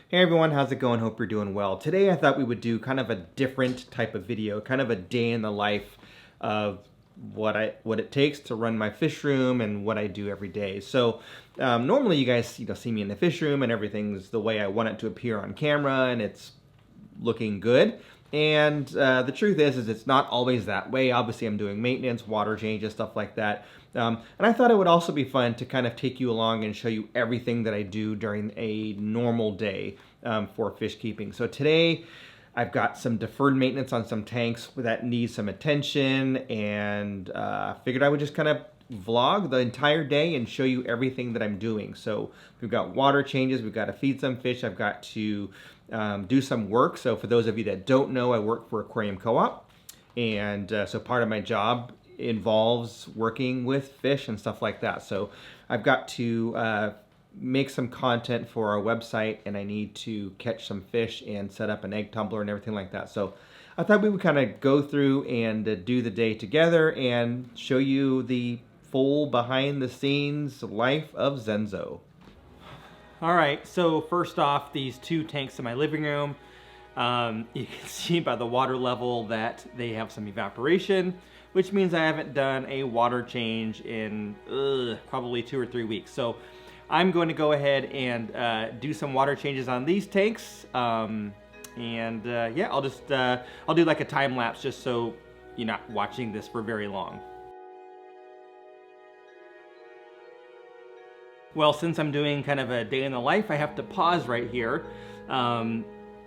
Hey everyone, how's it going? Hope you're doing well. Today I thought we would do kind of a different type of video, kind of a day in the life of what it takes to run my fish room and what I do every day. So normally you guys see me in the fish room and everything's the way I want it to appear on camera and it's looking good. And the truth is it's not always that way. Obviously, I'm doing maintenance, water changes, stuff like that. And I thought it would also be fun to kind of take you along and show you everything that I do during a normal day for fish keeping. So today, I've got some deferred maintenance on some tanks that need some attention, and figured I would just kind of vlog the entire day and show you everything that I'm doing. So we've got water changes, we've got to feed some fish, I've got to do some work. So for those of you that don't know, I work for Aquarium Co-op, and so part of my job involves working with fish and stuff like that. So I've got to make some content for our website, and I need to catch some fish and set up an egg tumbler and everything like that. So I thought we would kind of go through and do the day together and show you the full behind the scenes life of Zenzo. All right, so first off, these two tanks in my living room. You can see by the water level that they have some evaporation, which means I haven't done a water change in probably 2 or 3 weeks. So I'm going to go ahead and do some water changes on these tanks. Yeah, I'll do like a time lapse just so you're not watching this for very long. Well, since I'm doing kind of a day in the life, I have to pause right here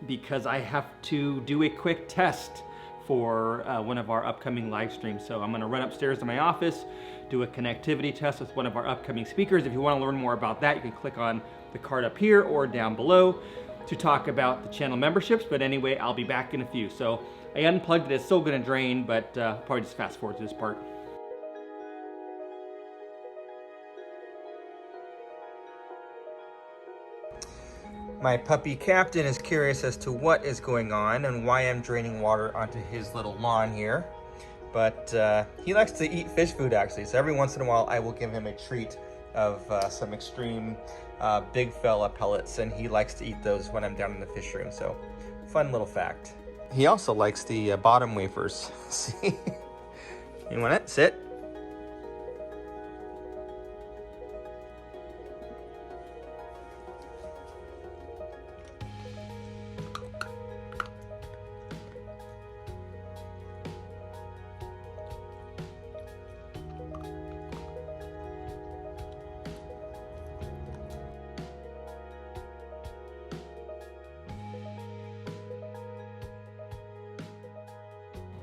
because I have to do a quick test for one of our upcoming live streams. So I'm gonna run upstairs to my office, do a connectivity test with one of our upcoming speakers. If you wanna learn more about that, you can click on the card up here or down below to talk about the channel memberships. But anyway, I'll be back in a few. So I unplugged it, it's still gonna drain, but probably just fast forward to this part. My puppy Captain is curious as to what is going on and why I'm draining water onto his little lawn here. But he likes to eat fish food actually, so every once in a while I will give him a treat of some extreme big fella pellets, and he likes to eat those when I'm down in the fish room, so fun little fact. He also likes the bottom wafers. See? You want it? Sit.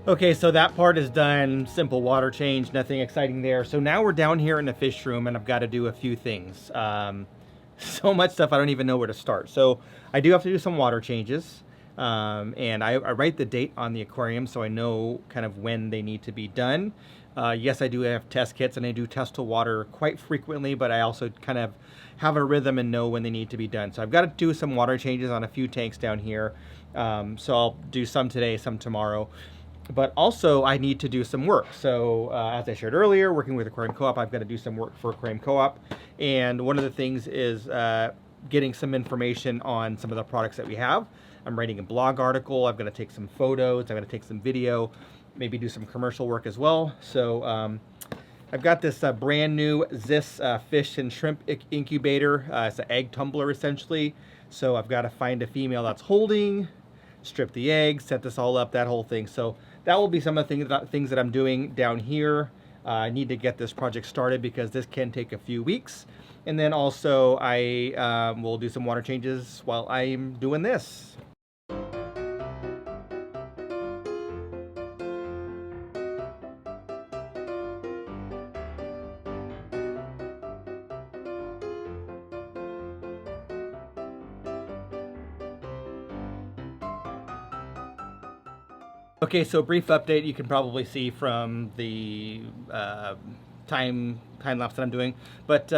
Okay, so that part is done. Simple water change, nothing exciting there. So now we're down here in the fish room and I've got to do a few things. So much stuff I don't even know where to start. So I do have to do some water changes. And I write the date on the aquarium so I know kind of when they need to be done. Yes, I do have test kits and I do test to water quite frequently, but I also kind of have a rhythm and know when they need to be done. So I've got to do some water changes on a few tanks down here. So I'll do some today, some tomorrow. But also I need to do some work. So as I shared earlier, working with Aquarium Co-op, I've got to do some work for Aquarium Co-op. And one of the things is getting some information on some of the products that we have. I'm writing a blog article. I'm going to take some photos. I'm going to take some video, maybe do some commercial work as well. So I've got this brand new Zis fish and shrimp incubator. It's an egg tumbler essentially. So I've got to find a female that's holding, strip the eggs, set this all up, that whole thing. So that will be some of the things that I'm doing down here. I need to get this project started because this can take a few weeks. And then also I will do some water changes while I'm doing this. Okay, so brief update you can probably see from the time lapse that I'm doing, but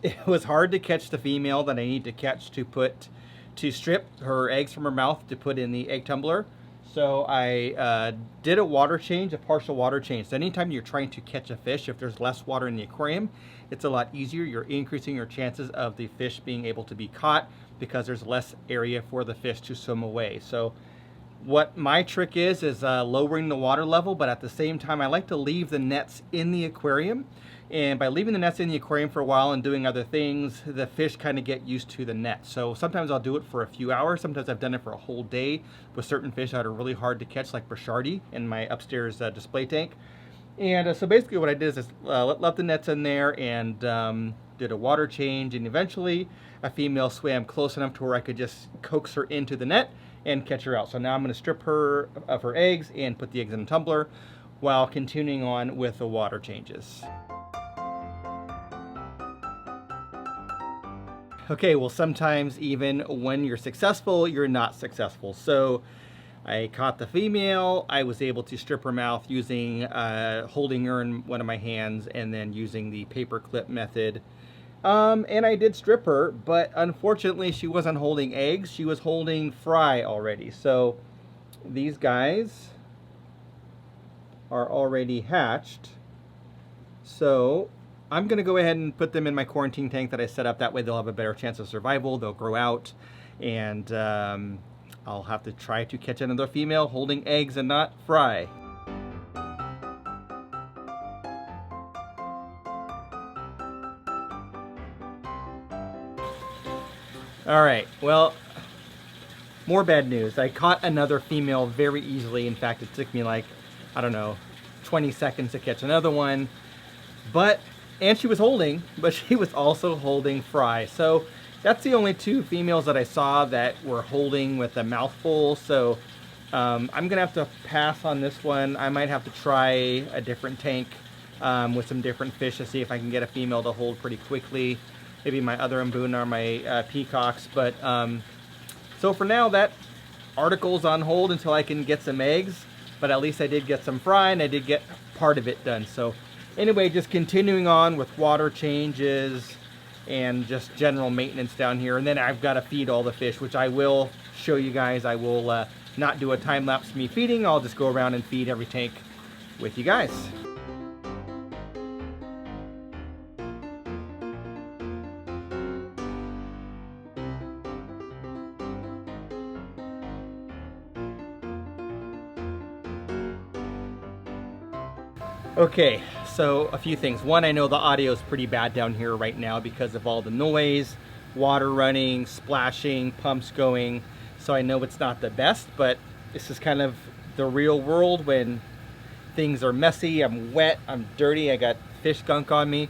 it was hard to catch the female that I need to catch to strip her eggs from her mouth to put in the egg tumbler. So I did a water change, a partial water change. So anytime you're trying to catch a fish, if there's less water in the aquarium, it's a lot easier. You're increasing your chances of the fish being able to be caught because there's less area for the fish to swim away. So what my trick is lowering the water level, but at the same time, I like to leave the nets in the aquarium. And by leaving the nets in the aquarium for a while and doing other things, the fish kind of get used to the net. So sometimes I'll do it for a few hours. Sometimes I've done it for a whole day with certain fish that are really hard to catch, like Brochardi in my upstairs display tank. And so basically what I did is left the nets in there and did a water change. And eventually a female swam close enough to where I could just coax her into the net and catch her out. So now I'm going to strip her of her eggs and put the eggs in a tumbler while continuing on with the water changes. Okay, well, sometimes even when you're successful, you're not successful. So I caught the female. I was able to strip her mouth using holding her in one of my hands and then using the paper clip method. And I did strip her, but unfortunately she wasn't holding eggs. She was holding fry already. So these guys are already hatched. So I'm going to go ahead and put them in my quarantine tank that I set up. That way they'll have a better chance of survival. They'll grow out, and I'll have to try to catch another female holding eggs and not fry. All right, well, more bad news. I caught another female very easily. In fact, it took me like, I don't know, 20 seconds to catch another one. And she was holding, but she was also holding fry. So that's the only two females that I saw that were holding with a mouthful. So I'm gonna have to pass on this one. I might have to try a different tank with some different fish to see if I can get a female to hold pretty quickly. Maybe my other mbuna or my peacocks. But so for now, that article's on hold until I can get some eggs. But at least I did get some fry and I did get part of it done. So anyway, just continuing on with water changes and just general maintenance down here. And then I've got to feed all the fish, which I will show you guys. I will not do a time lapse of me feeding. I'll just go around and feed every tank with you guys. Okay, so a few things. One, I know the audio is pretty bad down here right now because of all the noise, water running, splashing, pumps going. So I know it's not the best, but this is kind of the real world when things are messy, I'm wet, I'm dirty, I got fish gunk on me.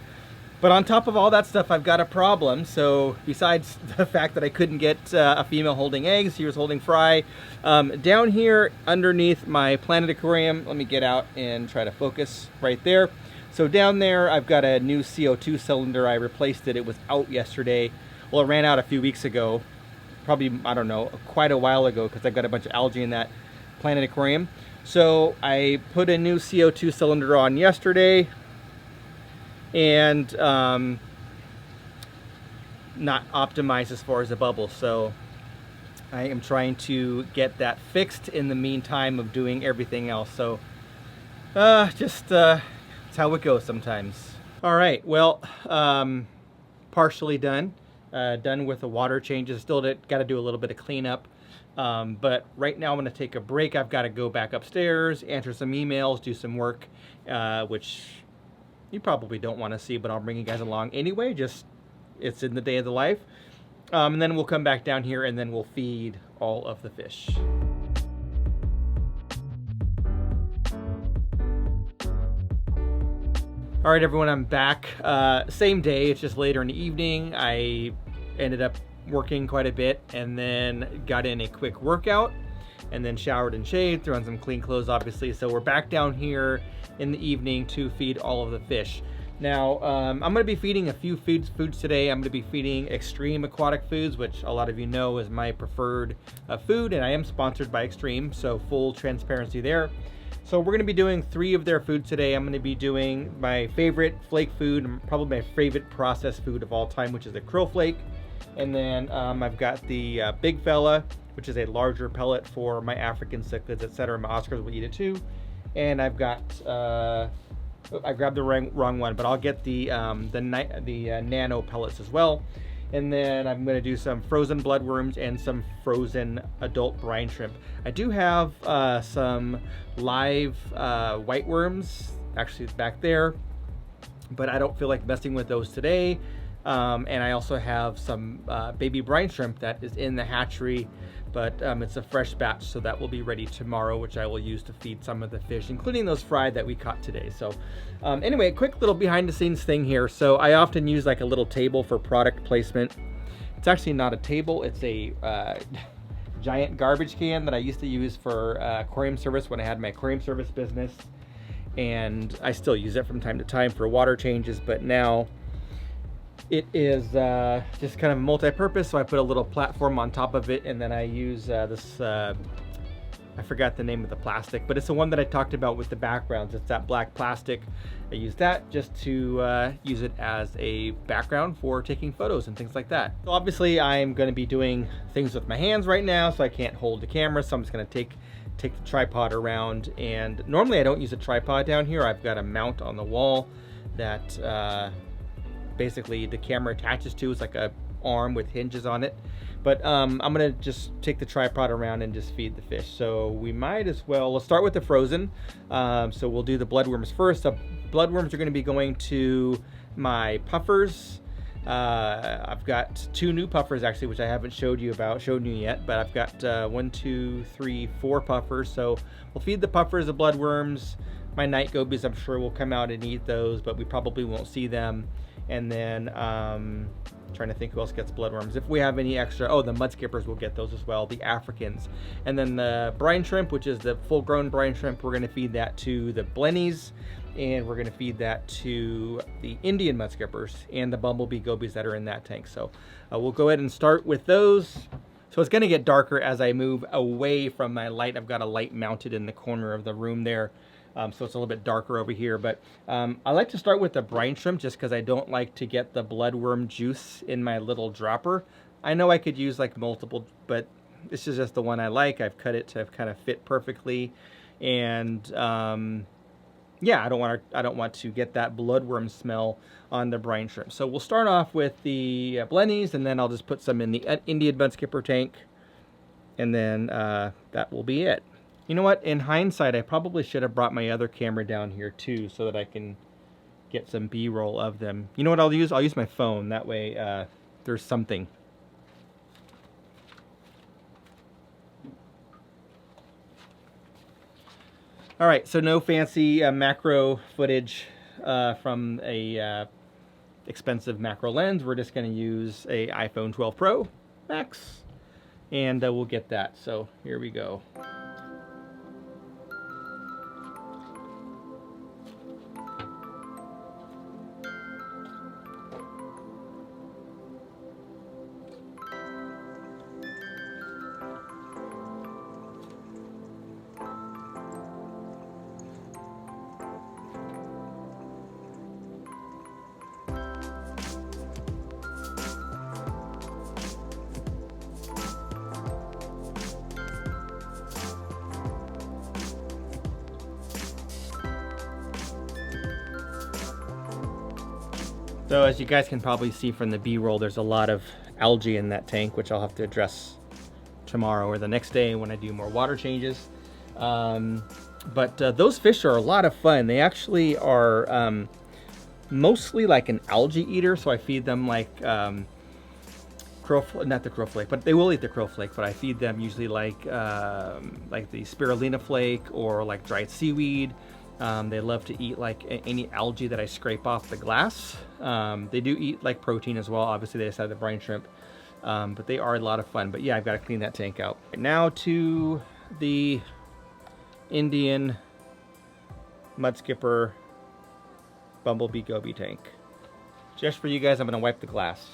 But on top of all that stuff, I've got a problem. So besides the fact that I couldn't get a female holding eggs, she was holding fry. Down here underneath my Planet Aquarium, let me get out and try to focus right there. So down there, I've got a new CO2 cylinder. I replaced it. It was out yesterday. Well, it ran out a few weeks ago. Probably, I don't know, quite a while ago because I've got a bunch of algae in that Planet Aquarium. So I put a new CO2 cylinder on yesterday. And not optimized as far as the bubbles. So I am trying to get that fixed in the meantime of doing everything else. So it's how it goes sometimes. All right, well, partially done. Done with the water changes. Still got to do a little bit of cleanup. But right now I'm going to take a break. I've got to go back upstairs, answer some emails, do some work, which you probably don't want to see, but I'll bring you guys along anyway. Just, it's in the day of the life. And then we'll come back down here and then we'll feed all of the fish. All right, everyone, I'm back. Same day, it's just later in the evening. I ended up working quite a bit and then got in a quick workout and then showered and shaved, threw on some clean clothes, obviously. So we're back down here in the evening to feed all of the fish. Now, I'm gonna be feeding a few foods today. I'm gonna be feeding Extreme Aquatic Foods, which a lot of you know is my preferred food, and I am sponsored by Extreme, so full transparency there. So we're gonna be doing 3 of their foods today. I'm gonna be doing my favorite flake food, probably my favorite processed food of all time, which is the krill flake. And then I've got the big fella, which is a larger pellet for my African cichlids, etc. My Oscars will eat it too. And I've got, I grabbed the wrong one, but I'll get the nano pellets as well. And then I'm going to do some frozen bloodworms and some frozen adult brine shrimp. I do have some live white worms, actually it's back there, but I don't feel like messing with those today. And I also have some baby brine shrimp that is in the hatchery, but it's a fresh batch, so that will be ready tomorrow, which I will use to feed some of the fish, including those fried that we caught today. So anyway, quick little behind the scenes thing here. So I often use like a little table for product placement. It's actually not a table, it's a giant garbage can that I used to use for aquarium service when I had my aquarium service business. And I still use it from time to time for water changes, but now it is just kind of multi-purpose, so I put a little platform on top of it, and then I use this, I forgot the name of the plastic, but it's the one that I talked about with the backgrounds. It's that black plastic. I use that just to use it as a background for taking photos and things like that. So obviously I'm going to be doing things with my hands right now, so I can't hold the camera, so I'm just going to take the tripod around. And normally I don't use a tripod down here. I've got a mount on the wall that basically the camera attaches to. It's like a arm with hinges on it, but I'm gonna just take the tripod around and just feed the fish. So we might as well, we'll start with the frozen. So we'll do the bloodworms first. The bloodworms are going to be going to my puffers. I've got 2 new puffers actually, which I haven't showed you yet, but I've got 1, 2, 3, 4 puffers. So we'll feed the puffers the bloodworms. My night gobies, I'm sure, will come out and eat those, but we probably won't see them. And then trying to think who else gets bloodworms. If we have any extra, oh, the mud skippers will get those as well, the Africans. And then the brine shrimp, which is the full-grown brine shrimp, we're going to feed that to the blennies, and we're going to feed that to the Indian mud skippers and the bumblebee gobies that are in that tank. So we'll go ahead and start with those. So it's going to get darker as I move away from my light. I've got a light mounted in the corner of the room there. So it's a little bit darker over here, but I like to start with the brine shrimp just because I don't like to get the bloodworm juice in my little dropper. I know I could use like multiple, but this is just the one I like. I've cut it to kind of fit perfectly, and yeah, I don't want to get that bloodworm smell on the brine shrimp. So we'll start off with the blennies, and then I'll just put some in the Indian mud skipper tank, and then that will be it. You know what? In hindsight, I probably should have brought my other camera down here too, so that I can get some B-roll of them. You know what I'll use? I'll use my phone. That way there's something. All right, so no fancy macro footage from a expensive macro lens. We're just going to use a iPhone 12 Pro Max, and we'll get that. So here we go. So as you guys can probably see from the B-roll, there's a lot of algae in that tank, which I'll have to address tomorrow or the next day when I do more water changes. But those fish are a lot of fun. They actually are mostly like an algae eater, so I feed them like not the crowflake, but they will eat the crowflake, but I feed them usually like the spirulina flake or like dried seaweed. They love to eat like any algae that I scrape off the glass. They do eat like protein as well. Obviously they just have the brine shrimp, but they are a lot of fun. But yeah, I've got to clean that tank out. Now to the Indian mud skipper bumblebee goby tank. Just for you guys, I'm going to wipe the glass.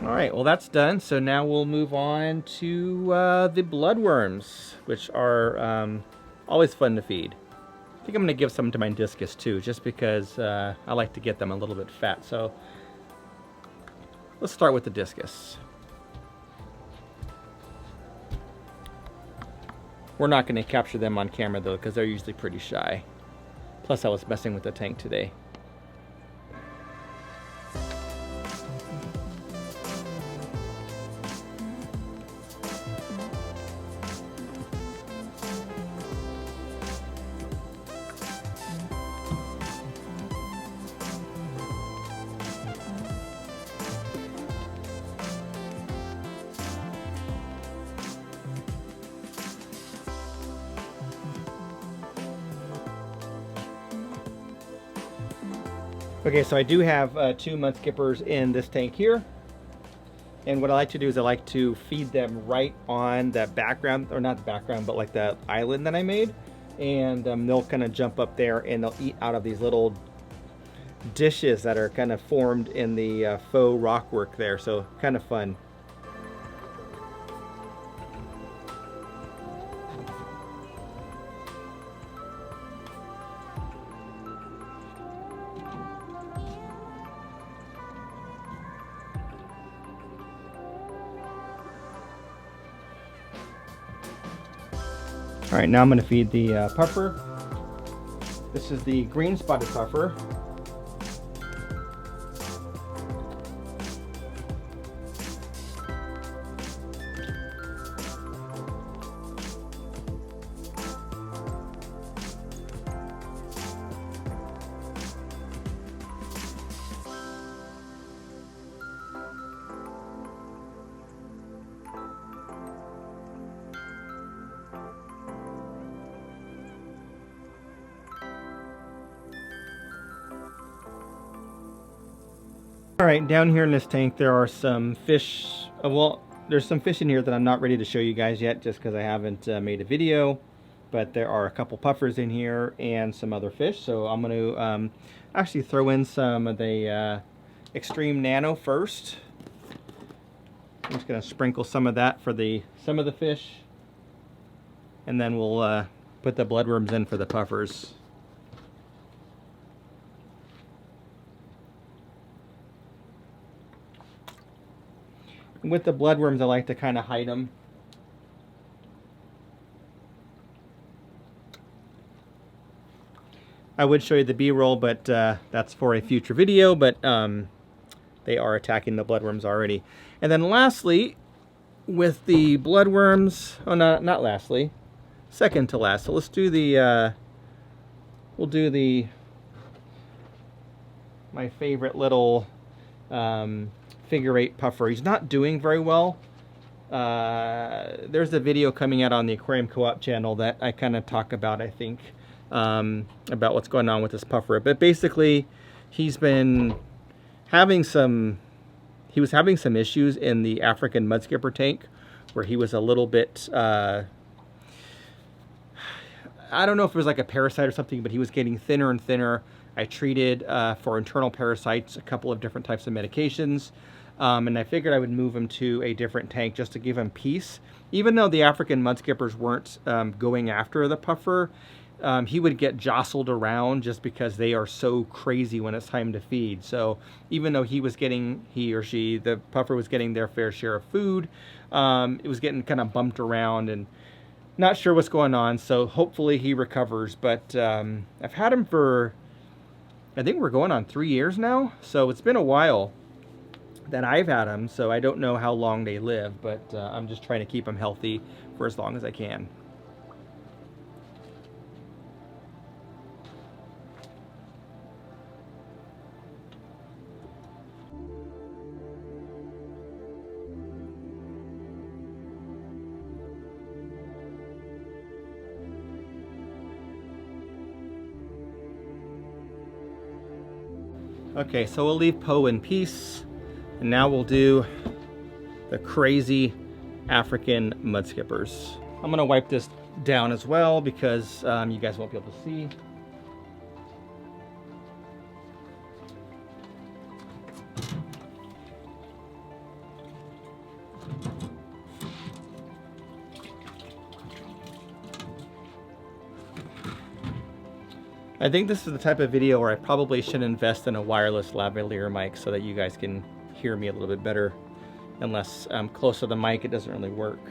All right, well that's done. So now we'll move on to the bloodworms, which are always fun to feed. I think I'm gonna give some to my discus too, just because I like to get them a little bit fat. So let's start with the discus. We're not gonna capture them on camera though, because they're usually pretty shy. Plus I was messing with the tank today. Okay, so I do have 2 mudskippers in this tank here. And what I like to do is I like to feed them right on that background, or not the background, but like the island that I made. And they'll kind of jump up there and they'll eat out of these little dishes that are kind of formed in the faux rockwork there. So kind of fun. All right, now I'm going to feed the puffer. This is the green spotted puffer. All right, down here in this tank there are some fish. Well, there's some fish in here that I'm not ready to show you guys yet just because I haven't made a video. But there are a couple puffers in here and some other fish. So I'm going to actually throw in some of the Extreme Nano first. I'm just going to sprinkle some of that for some of the fish. And then we'll put the bloodworms in for the puffers. With the bloodworms, I like to kind of hide them. I would show you the B-roll, but that's for a future video, but they are attacking the bloodworms already. And then lastly, with the bloodworms, oh no, not lastly, second to last. So let's do the, we'll do my favorite little figure 8 puffer. He's not doing very well. There's a video coming out on the Aquarium Co-op channel that I kind of talk about, I think, about what's going on with this puffer. But basically, he's been having some, he was having some issues in the African mudskipper tank where he was a little bit, I don't know if it was like a parasite or something, but he was getting thinner and thinner. I treated for internal parasites a couple of different types of medications. And I figured I would move him to a different tank just to give him peace. Even though the African mudskippers weren't going after the puffer, he would get jostled around just because they are so crazy when it's time to feed. So even though he was getting, he or she, the puffer was getting their fair share of food, it was getting kind of bumped around and not sure what's going on. So hopefully he recovers. But I've had him for, I think we're going on 3 years now. So it's been a while that I've had them, so I don't know how long they live, but I'm just trying to keep them healthy for as long as I can. Okay, so we'll leave Poe in peace. And now we'll do the crazy African mudskippers. I'm gonna wipe this down as well because you guys won't be able to see. I think this is the type of video where I probably should invest in a wireless lavalier mic so that you guys can hear me a little bit better. Unless I'm close to the mic, it doesn't really work.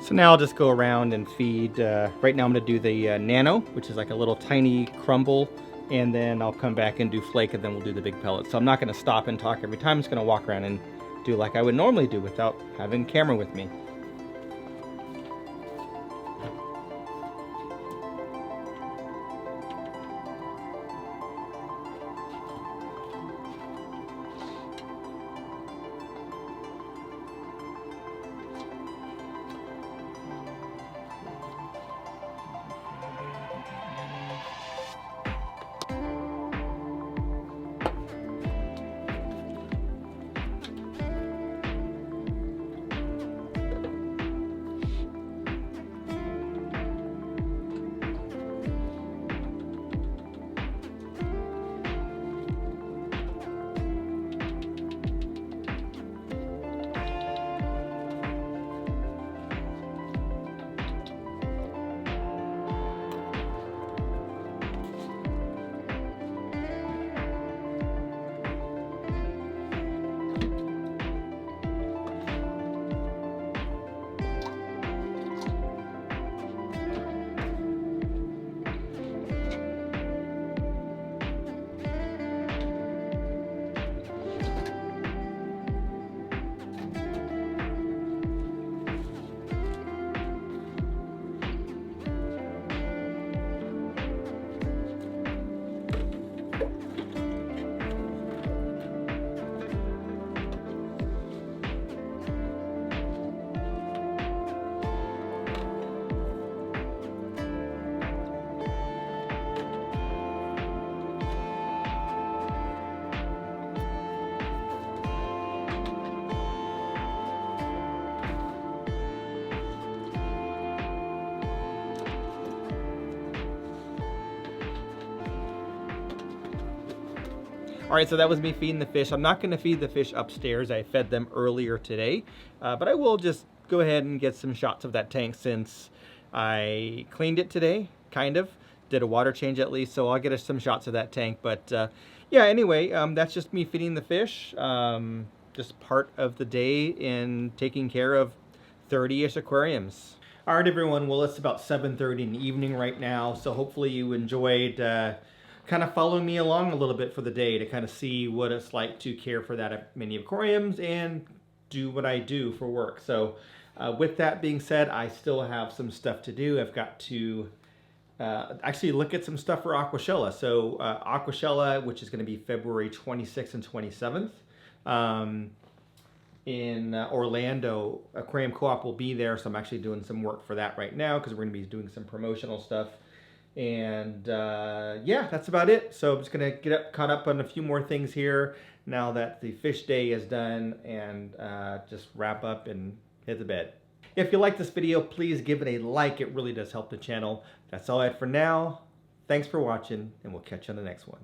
So now I'll just go around and feed. Right now I'm going to do the nano, which is like a little tiny crumble, and then I'll come back and do flake, and then we'll do the big pellet. So I'm not going to stop and talk every time. I'm just going to walk around and do like I would normally do without having camera with me. All right, so that was me feeding the fish. I'm not going to feed the fish upstairs. I fed them earlier today, but I will just go ahead and get some shots of that tank since I cleaned it today, kind of. Did a water change at least, so I'll get us some shots of that tank. But yeah, anyway, that's just me feeding the fish. Just part of the day in taking care of 30-ish aquariums. All right, everyone. Well, it's about 7:30 in the evening right now, so hopefully you enjoyed kind of following me along a little bit for the day to kind of see what it's like to care for that many aquariums and do what I do for work. So with that being said, I still have some stuff to do. I've got to actually look at some stuff for Aquashella. So Aquashella, which is going to be February 26th and 27th. In Orlando, Aquarium Co-op will be there, so I'm actually doing some work for that right now because we're going to be doing some promotional stuff. And yeah, that's about it. So I'm just going to get caught up on a few more things here now that the fish day is done, and just wrap up and hit the bed. If you like this video, please give it a like. It really does help the channel. That's all I had for now. Thanks for watching, and we'll catch you on the next one.